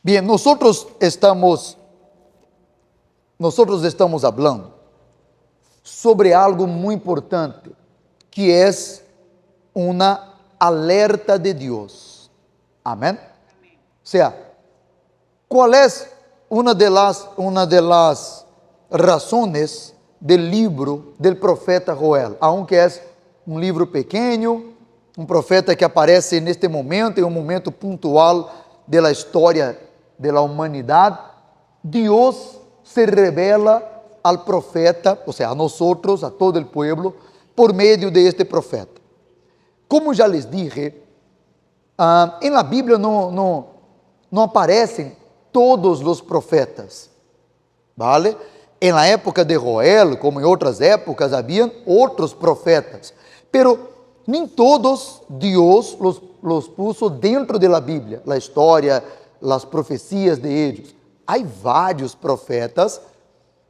Bien, nosotros estamos hablando sobre algo muy importante, que es una alerta de Dios. Amén. O sea, ¿cuál es una de las razones del libro del profeta Joel? Aunque es un libro pequeño, un profeta que aparece en este momento, en un momento puntual de la historia de la humanidad, Dios se revela al profeta, o sea, a nosotros, a todo el pueblo, por medio de este profeta. Como ya les dije, en la Biblia no aparecen todos los profetas, ¿vale? En la época de Joel, como en otras épocas, habían otros profetas, pero nem todos Dios los puso dentro de la Biblia, la historia, las profecías de ellos. Hay varios profetas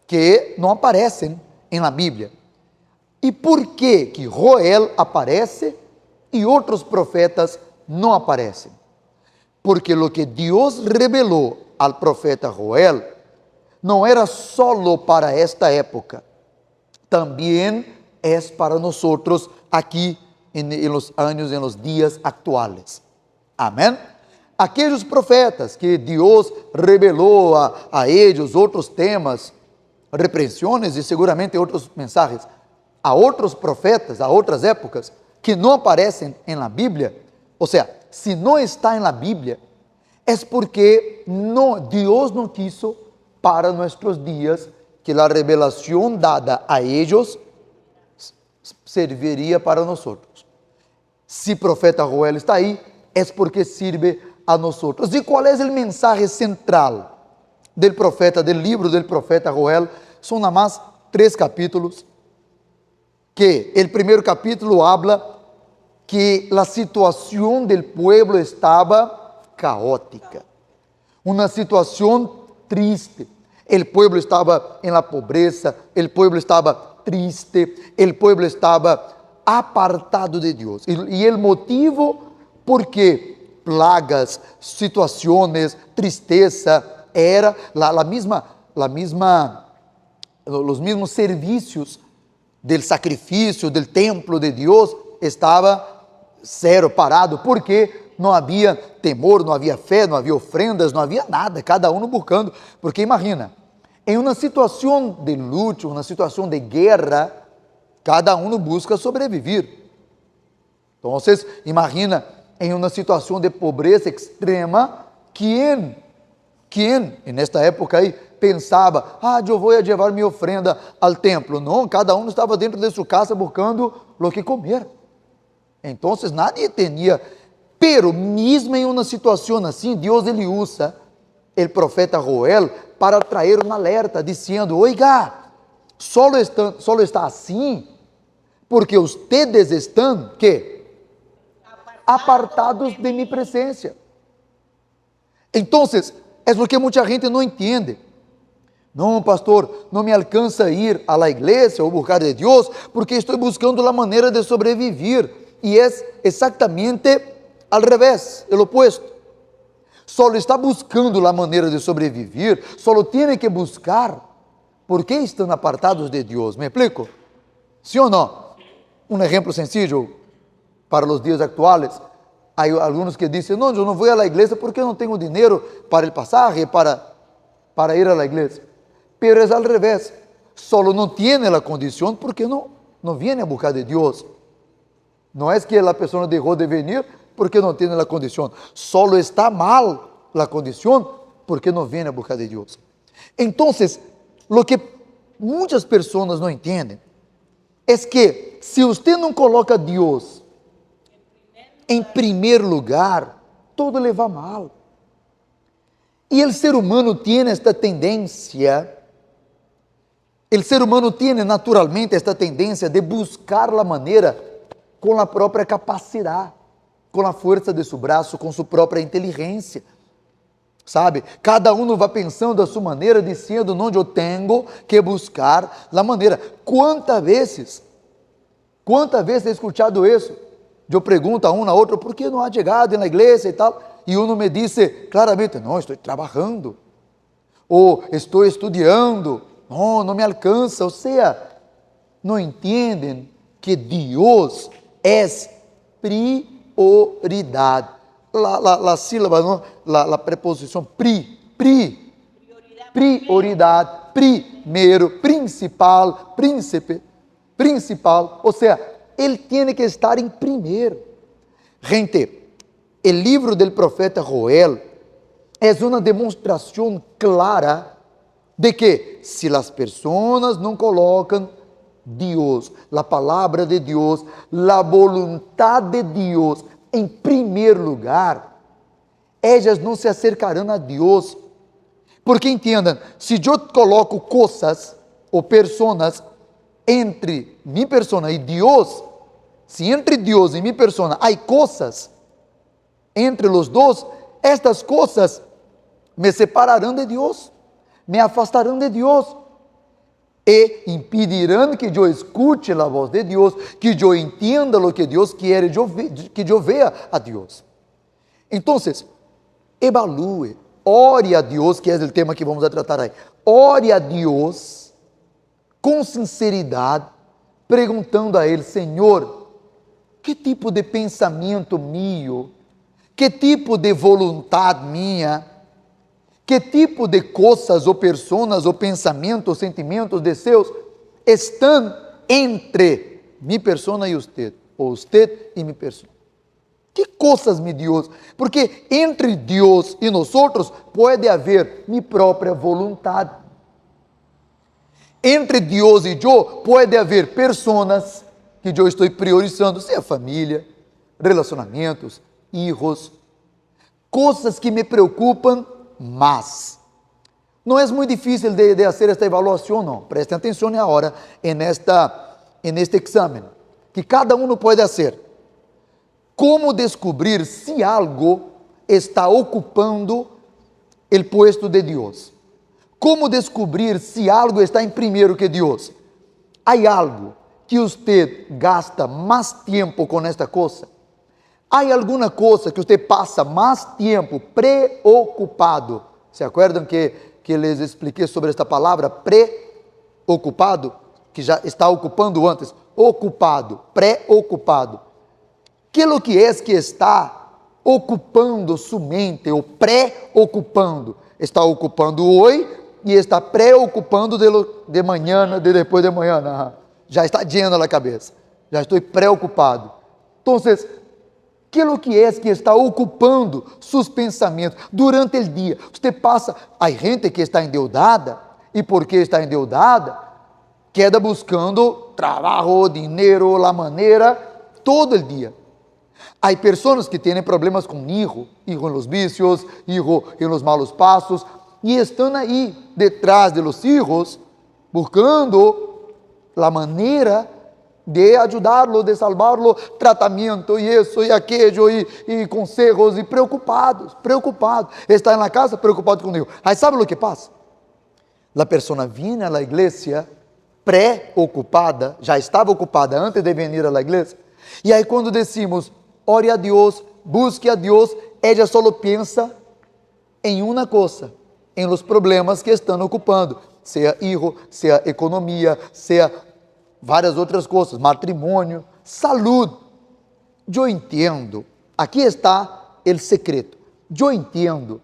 que não aparecem em la Bíblia. E por que Joel aparece e outros profetas não aparecem? Porque o que Deus revelou ao profeta Joel não era solo para esta época, também é para nós aqui em los anos, em los dias atuais. Amém? Aqueles profetas que Deus revelou a eles outros temas, repreensões e seguramente outros mensagens a outros profetas, a outras épocas, que não aparecem em la Bíblia, ou seja, se não está em la Bíblia, é porque Deus não quiso para nossos dias que a revelação dada a eles serviria para nós. Se o profeta Joel está aí, é porque sirve a nós. E qual é o mensaje central del livro del profeta Joel? São nada mais 3 capítulos, que o primeiro capítulo habla que a situação del pueblo estava caótica, uma situação triste. O pueblo estava em la pobreza, o pueblo estava triste, o pueblo estava apartado de Deus. E o motivo por que plagas, situações, tristeza, era os mesmos serviços del sacrifício, del templo de Deus, estava zero, parado, porque não havia temor, não havia fé, não havia ofrendas, não havia nada, cada um buscando, porque imagina, em uma situação de luto, uma situação de guerra, cada um busca sobreviver. Então, vocês imagina, em uma situação de pobreza extrema, quem nesta época aí, pensava, eu vou levar minha ofrenda ao templo. Não, cada um estava dentro de sua casa buscando o que comer. Então, nadie tinha, pero mesmo em uma situação assim, Deus ele usa o profeta Joel para trazer um alerta, dizendo, oiga, solo está assim, porque ustedes estão, ¿qué? Apartados de minha presença. Então, é o que muita gente não entende. Não, pastor, não me alcança a ir à la igreja ou buscar de Deus, porque estou buscando a maneira de sobreviver. E é exatamente al revés, o opuesto. Só está buscando a maneira de sobreviver, só tem que buscar, porque estão apartados de Deus. ¿Me explico? ¿Sí ou não? Um exemplo sencillo para os dias atuais. Há alguns que dizem, não, eu não vou à igreja porque não tenho dinheiro para o passagem, para ir à igreja. Pero é al revés, solo não tem a condição porque não vem a buscar de Deus. Não é que a pessoa deixou de vir porque não tem a condição, solo está mal a condição porque não vem a buscar de Deus. Então, o que muitas pessoas não entendem é que se você não coloca Deus em primeiro lugar, todo lhe vai mal. E o ser humano tem esta tendência, o ser humano tem naturalmente esta tendência de buscar a maneira com a própria capacidade, com a força de seu braço, com sua própria inteligência. Sabe? Cada um vai pensando a sua maneira, dizendo, não, eu tenho que buscar a maneira. Quantas vezes he escutado isso? Eu pergunto a um a outro, por que não há chegado na igreja e tal? e uno me disse claramente, não, estou trabalhando, ou estou estudando, não me alcança, ou seja, não entendem que Deus é prioridade. La sílaba, não? La preposição prioridade, primeiro, principal, príncipe, principal, ou seja, ele tem que estar em primeiro. Gente, o livro do profeta Joel é uma demonstração clara de que se as pessoas não colocam Deus, a palavra de Deus, a voluntade de Deus em primeiro lugar, elas não se acercarão a Deus. Porque entendam, se eu coloco coisas ou pessoas entre minha persona e Deus, se entre Deus e minha persona há coisas entre os dois, estas coisas me separarão de Deus, me afastarão de Deus e impedirão que eu escute a voz de Deus, que eu entenda o que Deus quer, que eu veja a Deus. Então, evalue, ore a Deus, que é o tema que vamos a tratar aí. Ore a Deus com sinceridade, perguntando a Ele, Senhor, que tipo de pensamento meu, que tipo de vontade minha, que tipo de coisas ou pessoas ou pensamentos, sentimentos, desejos estão entre minha persona e você, ou você e minha persona? Que coisas me Deus? Porque entre Deus e nós outros pode haver minha própria vontade. Entre Deus e eu pode haver pessoas que eu estou priorizando, seja família, relacionamentos, filhos, coisas que me preocupam mais. Não é muito difícil de fazer esta avaliação, não. Prestem atenção agora neste exame, que cada um pode fazer. Como descobrir se algo está ocupando o puesto de Deus? Como descobrir se algo está em primeiro que Deus? Há algo que você gasta mais tempo com esta coisa? Há alguma coisa que você passa mais tempo preocupado? ¿Se acuerdan que les expliquei sobre esta palavra preocupado? Que já está ocupando antes. Ocupado, preocupado. Que é que está ocupando sua mente, ou preocupando? Está ocupando hoje e está preocupando de manhã, de depois de manhã. Já está lleno a cabeça. Já estou preocupado. Então, que é que está ocupando seus pensamentos durante o dia? Você passa, há gente que está endeudada, e porque está endeudada, queda buscando trabalho, dinheiro, a maneira, todo o dia. Há pessoas que têm problemas com hijo em los vícios, hijo em los malos passos, e estão aí detrás de los hijos, buscando a maneira de ajudá-lo, de salvá-lo, tratamento, e isso, e aquilo, e conselhos, e preocupados, está na casa preocupado com Deus. Aí sabe o que passa? A pessoa vinha à igreja preocupada, já estava ocupada antes de vir à igreja, e aí quando decimos, ore a Deus, busque a Deus, ela só pensa em uma coisa, em los problemas que estão ocupando, seja hijo, seja economia, seja várias outras coisas, matrimônio, saúde. Eu entendo, aqui está o segredo. Eu entendo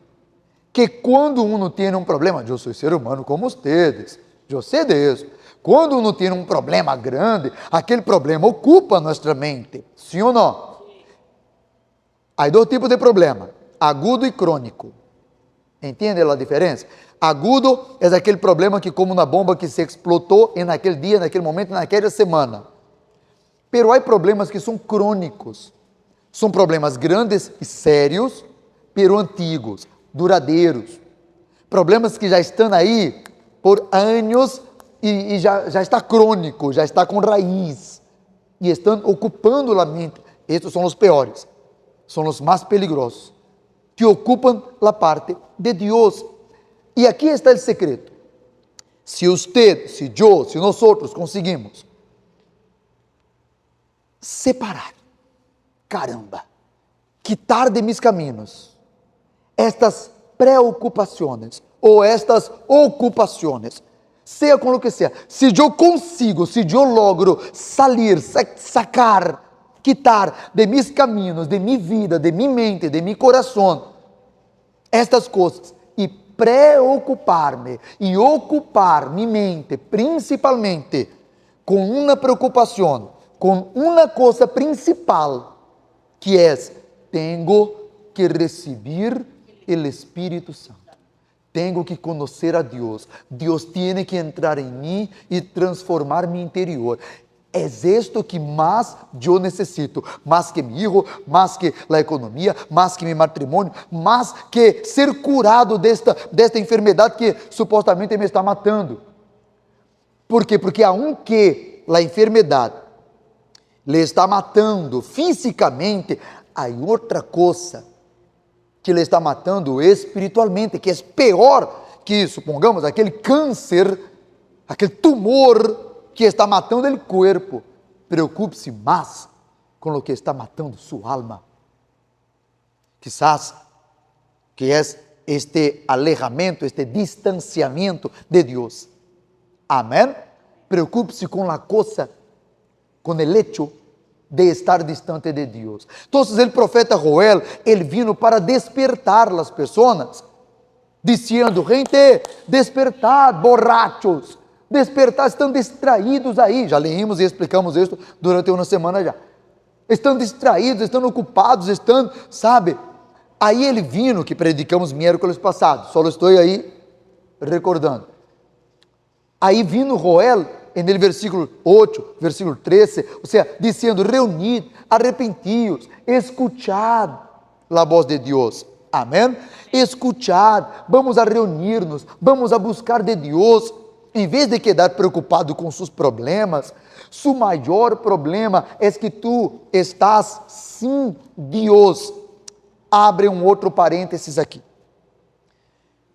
que quando uno tem um problema, eu sou ser humano como vocês, eu sei disso. Quando uno tem um problema grande, aquele problema ocupa nossa mente, sim ou não? Há dois tipos de problema, agudo e crônico. Entende a diferença? Agudo é aquele problema que, como uma bomba que se explodiu naquele dia, naquele momento, naquela semana. Pero há problemas que são crônicos. São problemas grandes e sérios, pero antigos, duradeiros. Problemas que já estão aí por anos e já está crônico, já está com raiz. E estão ocupando a mente. Estes são os piores, são os mais peligrosos, que ocupam a parte de Deus. E aqui está o segredo. Se você, se eu, se nós outros conseguimos separar, caramba, quitar de mis caminhos estas preocupações ou estas ocupações, seja com o que seja, se eu consigo, se eu logro salir, sacar, quitar de mis caminhos, de minha vida, de minha mente, de meu coração, estas coisas, e preocupar-me e ocupar minha mente, principalmente, com uma preocupação, com uma coisa principal, que é, tenho que receber o Espírito Santo. Tenho que conhecer a Deus. Deus tem que entrar em mim e transformar meu interior. É isto que mais eu necessito, mais que meu filho, mais que a economia, mais que meu matrimônio, mais que ser curado desta enfermidade que supostamente me está matando. Por quê? Porque aunque a enfermidade lhe está matando fisicamente, há outra coisa que lhe está matando espiritualmente, que é pior que, supongamos, aquele câncer, aquele tumor que está matando o corpo. Preocupe-se mais com o que está matando sua alma. Quizás que é este alejamento, este distanciamento de Deus. Amém? Preocupe-se com a coisa, com o hecho de estar distante de Deus. Então, o profeta Joel, ele vino para despertar as pessoas, dizendo: gente, despertad, borrachos, despertar, estão distraídos aí. Já leímos e explicamos isso durante uma semana já. Estão distraídos, estão ocupados, estão, sabe? Aí ele vino, que predicamos miércoles passado, só estou aí recordando. Aí vino Joel, no versículo 8, versículo 13, ou seja, dizendo: reunid, arrepentidos, escuchad a voz de Deus. Amém? Escuchad, vamos a reunir-nos, vamos a buscar de Deus. Em vez de quedar preocupado com seus problemas, seu maior problema é que tu estás sem Deus. Abre um outro parênteses aqui.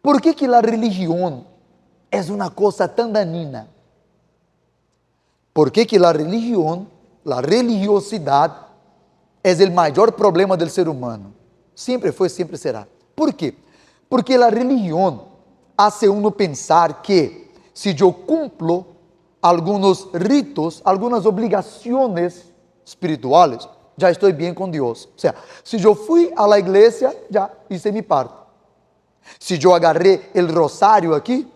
Por que a religião é uma coisa tão danina? Por que a religião, a religiosidade, é o maior problema do ser humano? Sempre foi, sempre será. Por quê? Porque a religião hace uno pensar que se eu cumplo alguns ritos, algumas obrigações espirituais, já estou bem com Deus. Ou seja, se eu fui à igreja, já hice minha parte. Se eu agarrei o rosário aqui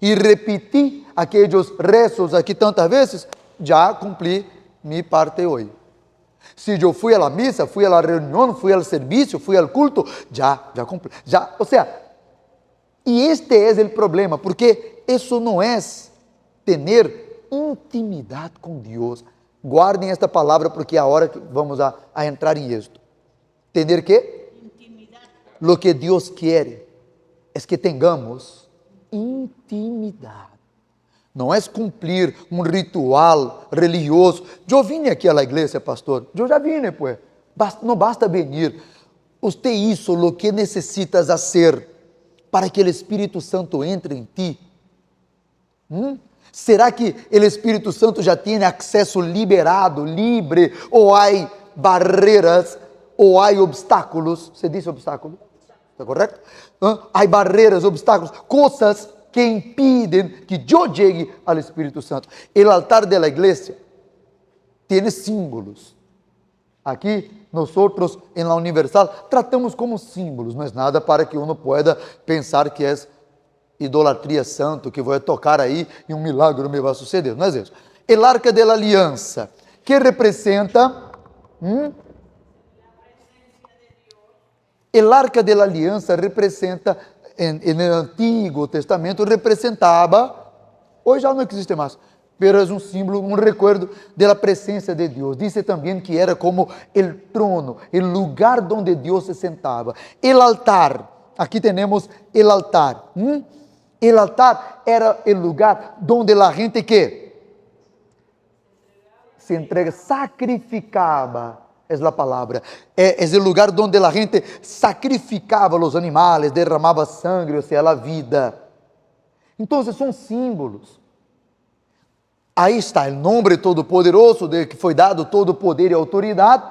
e repeti aqueles rezos aqui tantas vezes, já cumpri minha parte hoje. Se eu fui à missa, fui à reunião, fui ao serviço, fui ao culto, já cumpri. Ou seja, e este é o problema, porque isso não é ter intimidade com Deus. Guardem esta palavra, porque é a hora que vamos a entrar em isto. Tener que? Intimidade. Lo que Deus quer é que tenhamos intimidade. Não é cumprir um ritual religioso. Eu vim aqui à igreja, pastor. Eu já vim, pues. Não basta vir. Usted hizo lo que necesitas hacer para que o Espírito Santo entre em ti. Será que o Espírito Santo já tem acesso liberado, livre? Ou há barreiras, ou há obstáculos? Você disse obstáculo? Está correto? Há barreiras, obstáculos, coisas que impedem que eu chegue ao Espírito Santo. O altar da igreja tem símbolos. Aqui, nós, em la Universal, tratamos como símbolos. Não é nada para que uno pueda pensar que é idolatria santo, que vou tocar aí e um milagre me vai suceder. Não é isso. O arca da aliança, que representa... O arca da aliança representa... no Antigo Testamento representava, hoje já não existe mais, mas é um símbolo, um recuerdo da presença de Deus. Disse também que era como o trono, o lugar onde Deus se sentava. O altar, aqui temos o altar. O altar era o lugar onde a gente que se entrega, sacrificava. É a palavra, é o lugar onde a gente sacrificava os animais, derramava sangue, ou seja, a vida. Então, são símbolos. Aí está o nome todo-poderoso, de que foi dado todo o poder e autoridade.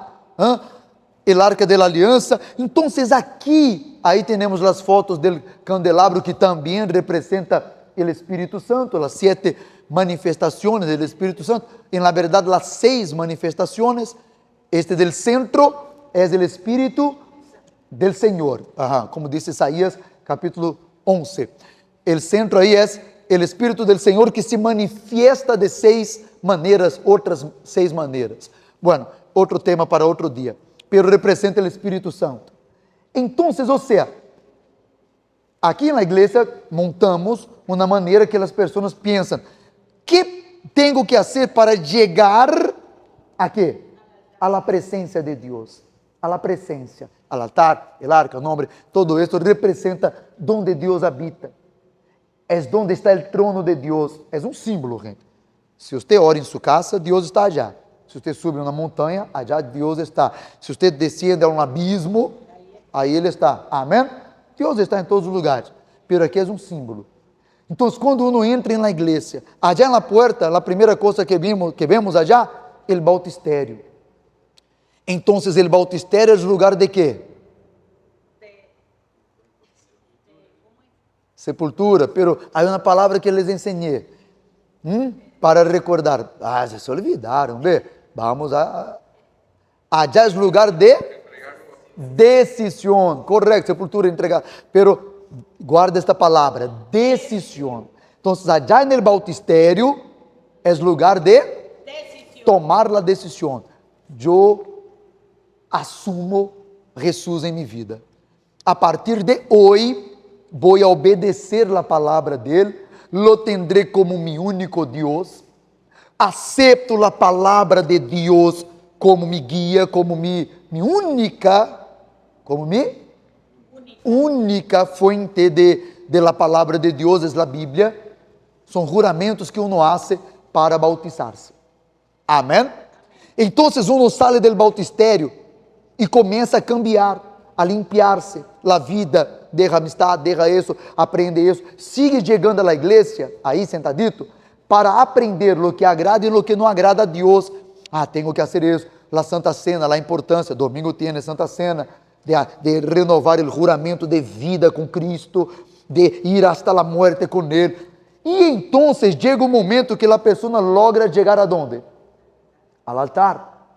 el arca de la alianza. Entonces aquí, ahí tenemos las fotos del candelabro que también representa el Espíritu Santo, las 7 manifestaciones del Espíritu Santo, en la verdad las 6 manifestaciones. Este del centro es el Espíritu del Señor, como dice Isaías capítulo 11. El centro ahí es el Espíritu del Señor que se manifiesta de 6 maneras, otras 6 maneras. Bueno, otro tema para otro día, pero representa el Espíritu Santo. Entonces, o sea, aquí en la iglesia montamos una manera que las personas piensan, ¿qué tengo que hacer para llegar a qué? A la presencia de Dios, a la presencia, al altar, el arca, el nombre, todo esto representa donde Dios habita. Es donde está el trono de Dios, es un símbolo, gente. Se você ora em sua casa, Deus está allá. Se você sube uma montanha, allá Deus está. Se você desciende a um abismo, aí Ele está. Amém? Deus está em todos os lugares. Pero aqui é um símbolo. Então, quando uno entra na igreja, allá na porta, a primeira coisa que vemos allá, o bautistério. Então, o bautistério é o lugar de quê? Sepultura, pero há uma palavra que les enseñé, para recordar. Se olvidaram, ve? Vamos a... Allá es lugar de decisión, correcto, sepultura, entregar, pero guarda esta palavra, decisión. Entonces, allá en el bautisterio es lugar de tomar la decisión. Yo asumo Jesús en mi vida. A partir de hoy, voy a obedecer la palabra de Él, lo tendré como mi único Dios, acepto la palabra de Dios como mi guía, como mi única fuente de la palabra de Dios, es la Biblia. Son juramentos que uno hace para bautizarse. Amén. Entonces uno sale del bautisterio y comienza a cambiar, a limpiar-se, a vida, deja amistad, deja isso, aprende isso, sigue chegando à igreja, aí sentadito, para aprender o que agrada e o que não agrada a Deus. Tenho que fazer isso, a Santa Cena, a importância, domingo tem a Santa Cena, de renovar o juramento de vida com Cristo, de ir hasta a muerte com Ele. E então chega o momento que a pessoa logra chegar a onde? Al altar.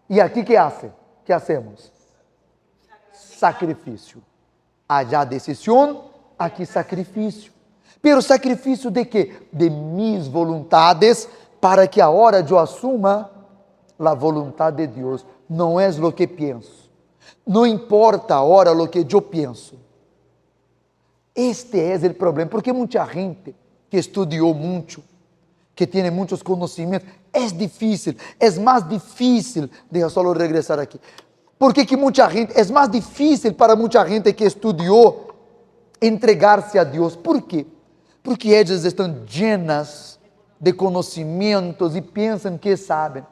E aqui que hace? Que hacemos? Sacrifício. Allá decisión, aquí sacrifício. Pero sacrifício de quê? De mis voluntades, para que agora eu assuma a vontade de Deus. Não é o que penso. Não importa agora o que eu penso. Este é o problema, porque muita gente que estudou muito, que tem muitos conhecimentos, é difícil, é mais difícil, deixa só regressar aqui. Porque que muita gente, é mais difícil para muita gente que estudou entregar-se a Deus. Por quê? Porque elas estão llenas de conhecimentos e pensam que sabem.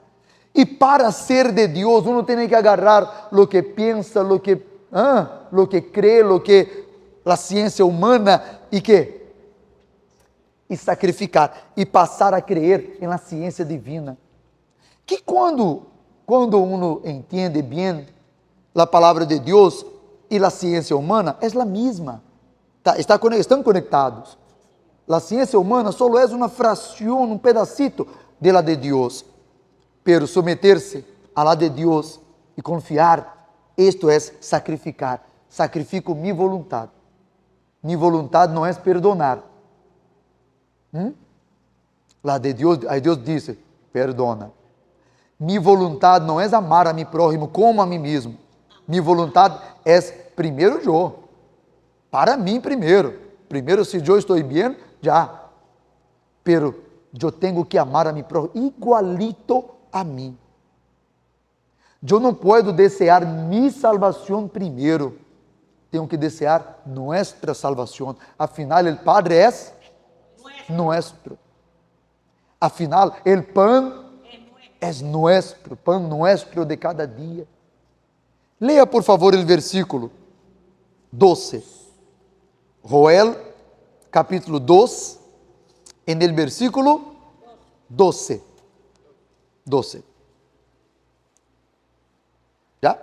E para ser de Deus, uno tem que agarrar o que pensa, o que crê, o que a ciência humana e sacrificar e passar a crer na ciência divina. Que quando uno entende bem a palavra de Deus e a ciência humana, é a mesma. Estão conectados. A ciência humana só é uma fração, um pedacito de la de Deus. Pero someter-se a la de Deus e confiar, isto é sacrificar. Sacrifico mi voluntad. Mi voluntad não é perdonar. La de Deus, aí Deus disse, perdona. Mi voluntad não é amar a mi prójimo como a mim mesmo. Mi voluntad é primeiro eu. Para mim primeiro. Primeiro, se eu estou bem, já. Pero eu tenho que amar a mi prójimo igualito a mim. Eu não posso desejar mi salvação primeiro. Tenho que desejar nuestra salvação. Afinal, o Padre é nuestro. Afinal, o pão é nuestro, pão nuestro de cada dia. Leia, por favor, o versículo 12. Joel, capítulo 2, en el versículo 12. 12. ¿Ya?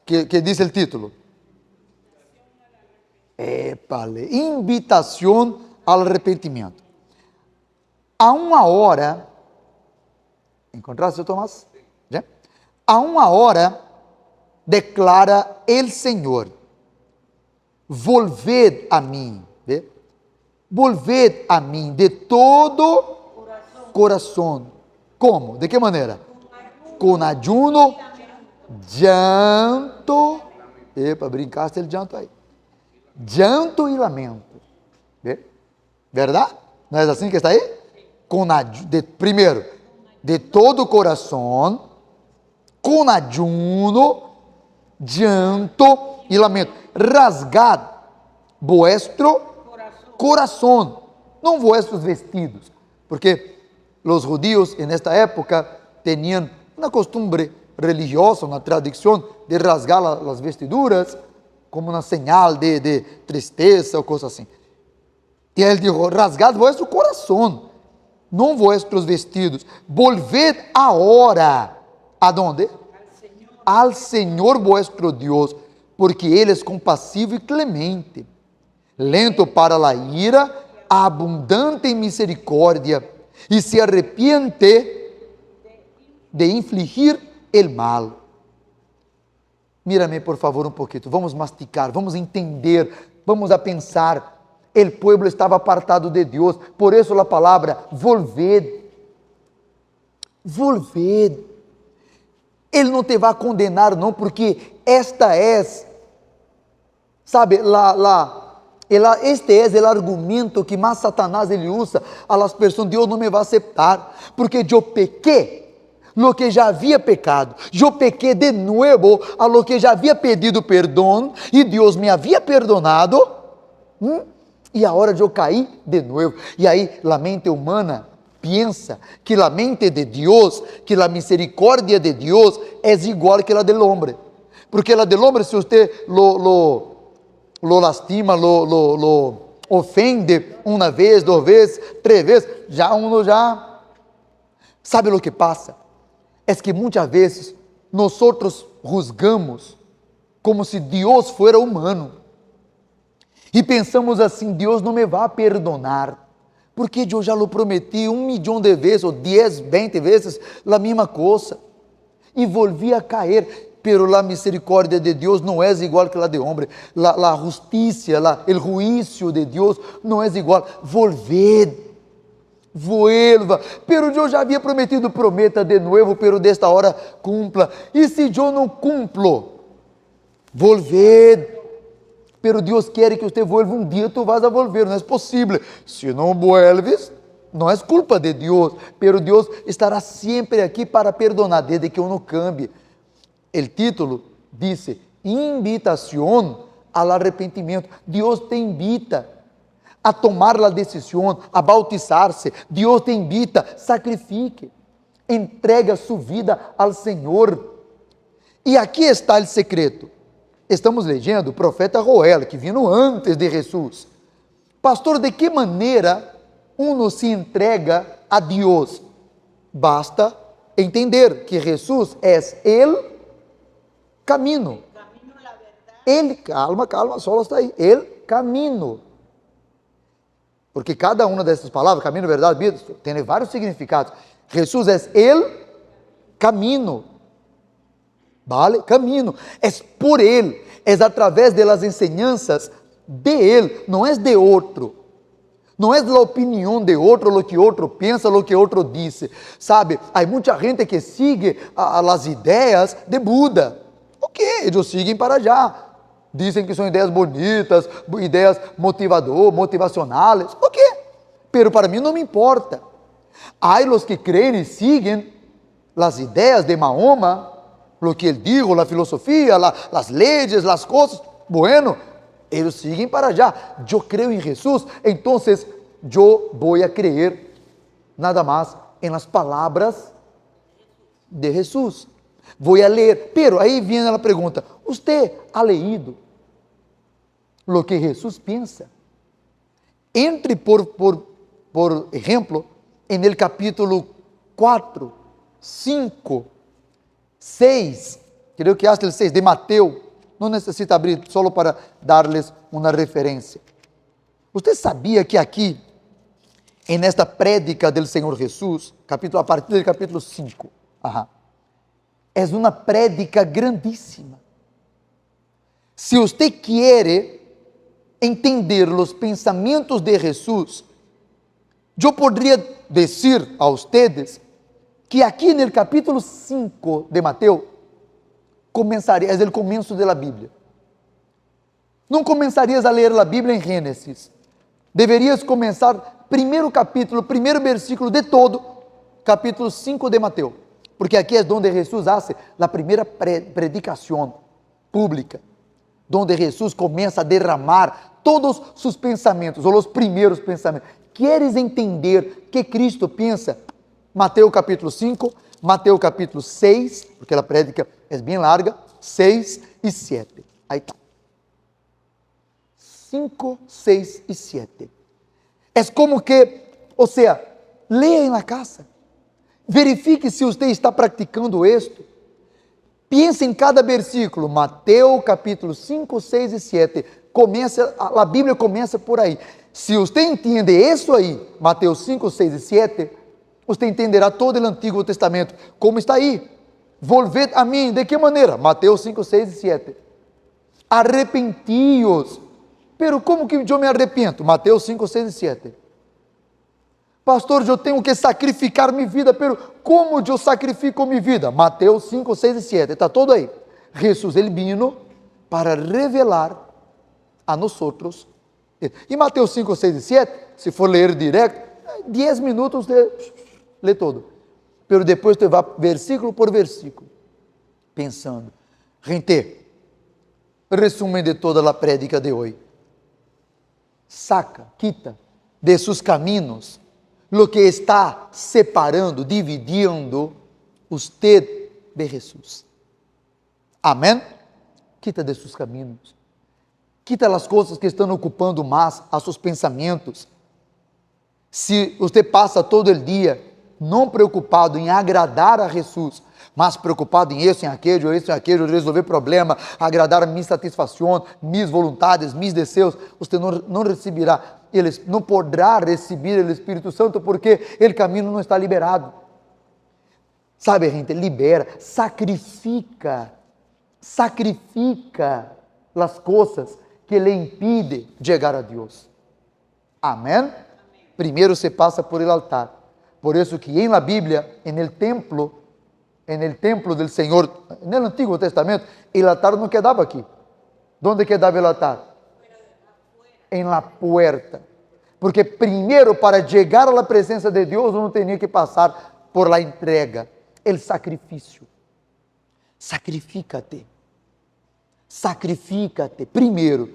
que dice el título. Épale, invitación al arrepentimiento. A uma hora, ¿encontraste, Tomás? ¿Ya? A uma hora, declara el Señor, volved a mí, ¿ve? Volved a mí de todo corazón. ¿Cómo? ¿De qué manera? Con ayuno, llanto. Epa, brincaste el llanto ahí. Llanto y lamento. ¿Ve? ¿Verdad? ¿No es así que está ahí? Primero, de todo corazón, con ayuno, llanto y lamento. Rasgad vuestro corazón, no vuestros vestidos, porque los judíos en esta época tenían una costumbre religiosa, una tradición de rasgar las vestiduras como una señal de tristeza o cosas así. Y él dijo, rasgad vuestro corazón, no vuestros vestidos. Volved ahora, ¿a dónde? Al Señor vuestro Dios, porque Él es compasivo y clemente, lento para la ira, abundante en misericordia, y se arrepiente de infligir el mal. Mírame por favor un poquito, vamos masticar, vamos entender, vamos a pensar. El pueblo estaba apartado de Dios, por eso la palabra volved. Volved. Ele não te vai condenar não, porque esta é, sabe, este é o argumento que mais Satanás ele usa a las pessoas. Deus não me vai aceitar, porque eu pequei lo que já havia pecado, eu pequei de novo a lo que já havia pedido perdão, e Deus me havia perdonado, e agora eu caí de novo. E aí a mente humana piensa que la mente de Dios, que la misericordia de Dios es igual que la del hombre. Porque la del hombre, si usted lo lastima, lo ofende una vez, 2 veces, 3 veces, ya uno ya sabe lo que pasa. Es que muchas veces nosotros juzgamos como si Dios fuera humano. E pensamos assim, Deus não me vai perdonar, porque eu já lhe prometi 1 milhão de vezes, ou 10, 20 vezes, a mesma coisa, e volvi a cair, pero la misericórdia de Deus não é igual que la de homem, la justicia, el juicio de Deus não é igual. Volved, vuelva, pero eu já havia prometido, prometa de novo, pero desta hora cumpla, e se eu não cumplo, volved. Pero Deus quer que você vuelva um dia, tu vas a volver, não é possível. Se não vuelves, não é culpa de Deus, pero Deus estará sempre aqui para perdonar, desde que eu não cambie. O título diz, invitação ao arrependimento. Deus te invita a tomar a decisão, a bautizar-se. Deus te invita, sacrifique, entrega sua vida ao Senhor. E aqui está o secreto. Estamos lendo o profeta Joel, que vino antes de Jesus. Pastor, de que maneira uno se entrega a Deus? Basta entender que Jesus é o caminho. Ele, calma, só está aí. El caminho. Porque cada uma dessas palavras, caminho, verdade, vida, tem vários significados. Jesus é o caminho. Vale? Caminho. É por Ele. É através das enseñanças de Ele. Não é de outro. Não é a opinião de outro, o que outro pensa, o que outro diz. Sabe? Há muita gente que sigue as ideias de Buda. Ok, eles seguem para allá. Dizem que são ideias bonitas, ideias motivacionais. Ok. Pero para mim não me importa. Há os que creem e seguem as ideias de Mahoma, lo que ele dijo, la filosofía, las leyes, las cosas, bueno, ellos siguen para allá. Yo creo en Jesús, entonces yo voy a creer nada más en las palabras de Jesús. Voy a leer, pero ahí viene la pregunta, ¿usted ha leído lo que Jesús piensa? Entre por ejemplo, en el capítulo 4, 5, 6 creo que hasta el 6 de Mateo, no necesita abrir, solo para darles una referencia. Usted sabía que aquí, en esta prédica del Señor Jesús, a partir del capítulo 5, es una prédica grandísima. Si usted quiere entender los pensamientos de Jesús, yo podría decir a ustedes que aquí en el capítulo 5 de Mateo, es el comienzo de la Biblia. No comenzarías a leer la Biblia en Génesis. Deverías comenzar primeiro capítulo, primeiro versículo de todo, capítulo 5 de Mateo. Porque aquí es donde Jesús hace la primera predicación pública, donde Jesús comienza a derramar todos sus pensamientos, o los primeros pensamientos. ¿Quieres entender qué Cristo piensa? Mateo capítulo 5, Mateo capítulo 6, porque la prédica es bien larga, 6 y 7. Ahí está. 5, 6 y 7. Es como que, o sea, lea en la casa. Verifique se você está praticando isto. Pense em cada versículo. Mateus capítulo 5, 6 e 7. A Bíblia começa por aí. Se você entende isso aí, Mateus 5, 6 e 7, você entenderá todo o Antigo Testamento. Como está aí? Volved a mim. De que maneira? Mateus 5, 6 e 7. Arrepentíos. Pero como que eu me arrepento? Mateus 5, 6 e 7. Pastor, eu tenho que sacrificar minha vida, pero como eu sacrifico minha vida? Mateus 5, 6 e 7, está todo aí. Jesus, ele vino para revelar a nós. E Mateus 5, 6 e 7, se for ler direto, 10 minutos lê todo. Pero depois você vai versículo por versículo, pensando. Gente, resumen de toda a prédica de hoje. Saca, quita de seus caminhos lo que está separando, dividindo usted de Jesus. Amém? Quita de seus caminhos. Quita as coisas que estão ocupando mais a seus pensamentos. Se você passa todo o dia não preocupado em agradar a Jesus, mas preocupado em isso, em aquilo, resolver problema, agradar a minha satisfação, minhas vontades, meus desejos, você não receberá, não poderá receber o Espírito Santo, porque o caminho não está liberado. Sabe, gente, libera, sacrifica as coisas que lhe impedem chegar a Deus. Amém? Primeiro se passa por el altar. Por isso que em la Bíblia, en el templo del Senhor, no Antigo Testamento, el altar não quedava aqui. ¿Dónde quedava el altar? En la puerta. Porque primeiro, para chegar a la presença de Deus, uno tinha que passar por la entrega, el sacrifício. Sacrifícate. Primeiro.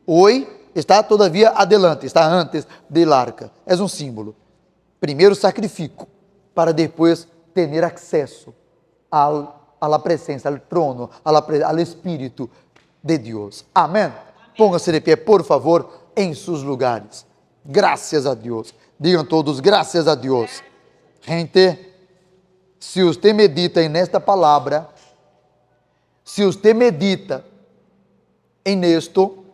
Hoje está todavia adelante, está antes del arca. É um símbolo. Primeiro sacrifico, para depois ter acesso a la presença, al trono, al Espírito de Deus. Amém? Póngase de pé, por favor, em seus lugares. Graças a Deus. Digam todos, graças a Deus. Gente, se você medita em esta palavra, se você medita em esto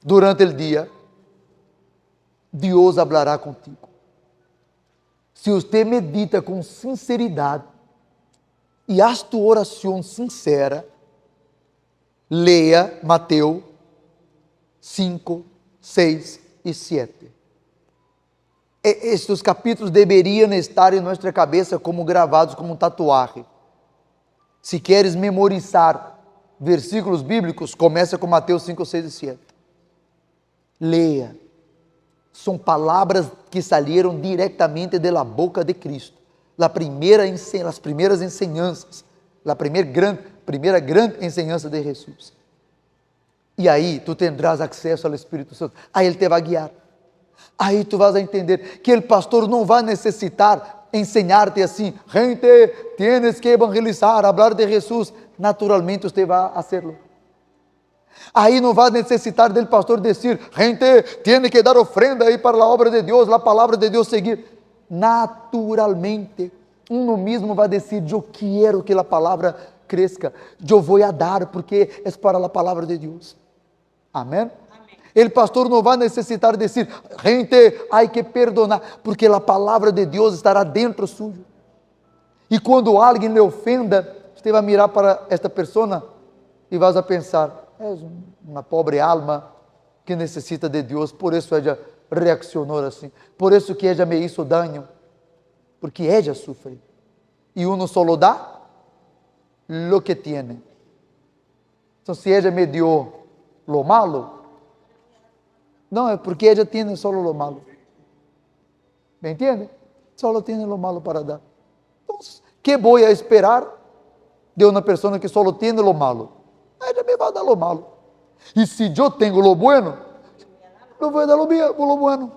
durante o dia, Deus hablará contigo. Se você medita com sinceridade e haz tu oração sincera, leia Mateus 5, 6 e 7. Estes capítulos deveriam estar em nossa cabeça como gravados, como um tatuagem. Se queres memorizar versículos bíblicos, começa com Mateus 5, 6 e 7. Leia. São palavras que salieron diretamente de la boca de Cristo. As primeiras enseñanças, a primeira grande enseñança de Jesus. E aí tu tendrás acesso ao Espírito Santo. Aí Ele te vai guiar. Aí tu vas a entender que o pastor não vai necessitar ensinar-te assim, gente, tienes que evangelizar, hablar de Jesus. Naturalmente você vai hacerlo. Aí não vai necessitar del pastor dizer, gente, tiene que dar ofrenda aí para a obra de Deus, a palavra de Deus seguir. Naturalmente, uno mesmo vai dizer, eu quero que a palavra cresça. Eu vou a dar porque é para a palavra de Deus. Amém? O pastor não vai necessitar dizer, gente, há que perdonar, porque a palavra de Deus estará dentro suyo. E quando alguém lhe ofenda, você vai mirar para esta pessoa e vai pensar, é uma pobre alma que necessita de Deus, por isso ela reaccionou assim, por isso que ela me hizo daño, porque ela sofre. E uno solo dá lo que tiene. Então, se ela me dio lo malo, não é porque ela tem solo lo malo. ¿Me entiende? Solo tem lo malo para dar. Então, que vou esperar de uma pessoa que solo tem lo malo? Ela me vai dar lo malo. E se eu tenho lo bueno, eu vou dar lo bueno.